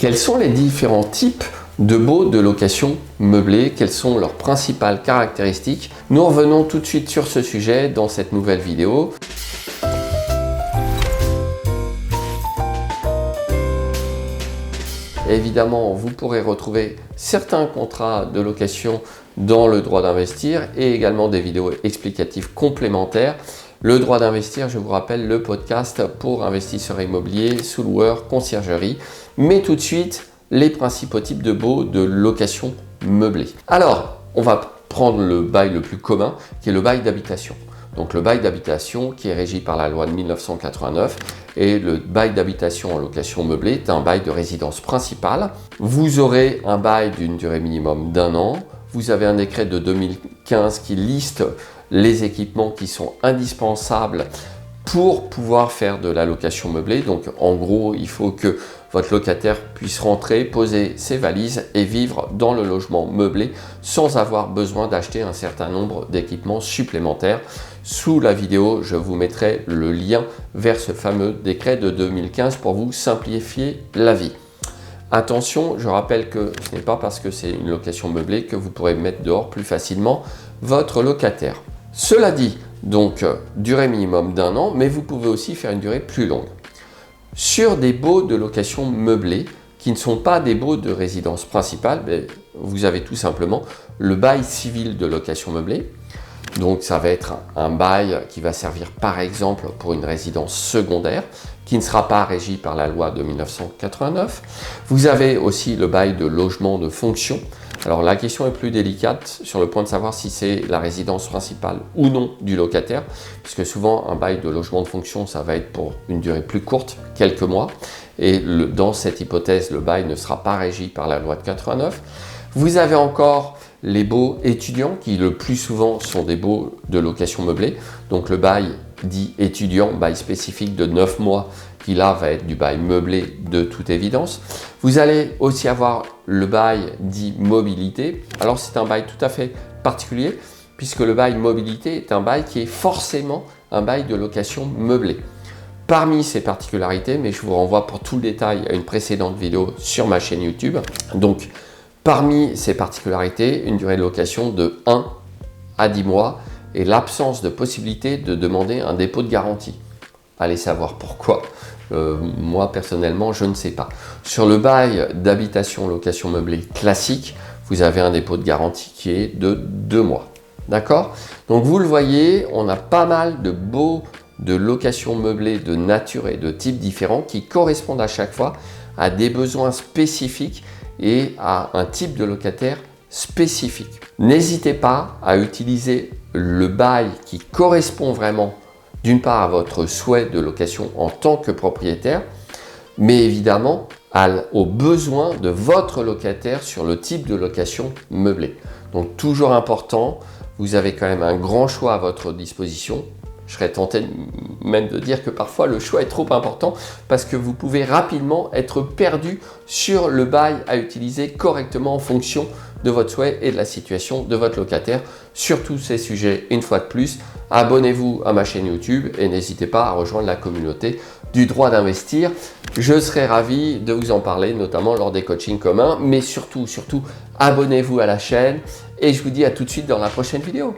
Quels sont les différents types de baux de location meublés? Quelles sont leurs principales caractéristiques? Nous revenons tout de suite sur ce sujet dans cette nouvelle vidéo. Évidemment, vous pourrez retrouver certains contrats de location dans le droit d'investir et également des vidéos explicatives complémentaires. Le droit d'investir, je vous rappelle, le podcast pour investisseurs immobiliers, sous-loueurs, conciergerie. Mais tout de suite, les principaux types de baux de location meublée. Alors, on va prendre le bail le plus commun, qui est le bail d'habitation. Donc le bail d'habitation qui est régi par la loi de 1989 et le bail d'habitation en location meublée est un bail de résidence principale. Vous aurez un bail d'une durée minimum d'1 an. Vous avez un décret de 2015 qui liste les équipements qui sont indispensables pour pouvoir faire de la location meublée. Donc en gros, il faut que votre locataire puisse rentrer, poser ses valises et vivre dans le logement meublé sans avoir besoin d'acheter un certain nombre d'équipements supplémentaires. Sous la vidéo, je vous mettrai le lien vers ce fameux décret de 2015 pour vous simplifier la vie. Attention, je rappelle que ce n'est pas parce que c'est une location meublée que vous pourrez mettre dehors plus facilement votre locataire. Cela dit, donc durée minimum d'1 an, mais vous pouvez aussi faire une durée plus longue. Sur des baux de location meublée qui ne sont pas des baux de résidence principale, vous avez tout simplement le bail civil de location meublée. Donc ça va être un bail qui va servir par exemple pour une résidence secondaire qui ne sera pas régi par la loi de 1989. Vous avez aussi le bail de logement de fonction. Alors la question est plus délicate sur le point de savoir si c'est la résidence principale ou non du locataire, puisque souvent un bail de logement de fonction, ça va être pour une durée plus courte, quelques mois, et dans cette hypothèse, le bail ne sera pas régi par la loi de 89. Vous avez encore les baux étudiants qui le plus souvent sont des baux de location meublée, donc le bail dit étudiant, bail spécifique de 9 mois, qui là va être du bail meublé de toute évidence. Vous allez aussi avoir le bail dit mobilité. Alors c'est un bail tout à fait particulier puisque le bail mobilité est un bail qui est forcément un bail de location meublée. Parmi ces particularités, mais je vous renvoie pour tout le détail à une précédente vidéo sur ma chaîne YouTube. Donc parmi ces particularités, une durée de location de 1 à 10 mois et l'absence de possibilité de demander un dépôt de garantie. Allez savoir pourquoi. Moi personnellement, je ne sais pas. Sur le bail d'habitation location meublée classique, vous avez un dépôt de garantie qui est de 2 mois. D'accord? Donc vous le voyez, on a pas mal de baux de location meublée de nature et de types différents qui correspondent à chaque fois à des besoins spécifiques et à un type de locataire spécifique. N'hésitez pas à utiliser le bail qui correspond vraiment d'une part à votre souhait de location en tant que propriétaire, mais évidemment aux besoins de votre locataire sur le type de location meublée. Donc toujours important, vous avez quand même un grand choix à votre disposition. Je serais tenté même de dire que parfois le choix est trop important parce que vous pouvez rapidement être perdu sur le bail à utiliser correctement en fonction de votre souhait et de la situation de votre locataire. Sur tous ces sujets, une fois de plus, abonnez-vous à ma chaîne YouTube et n'hésitez pas à rejoindre la communauté du droit d'investir. Je serai ravi de vous en parler, notamment lors des coachings communs, mais surtout, abonnez-vous à la chaîne et je vous dis à tout de suite dans la prochaine vidéo.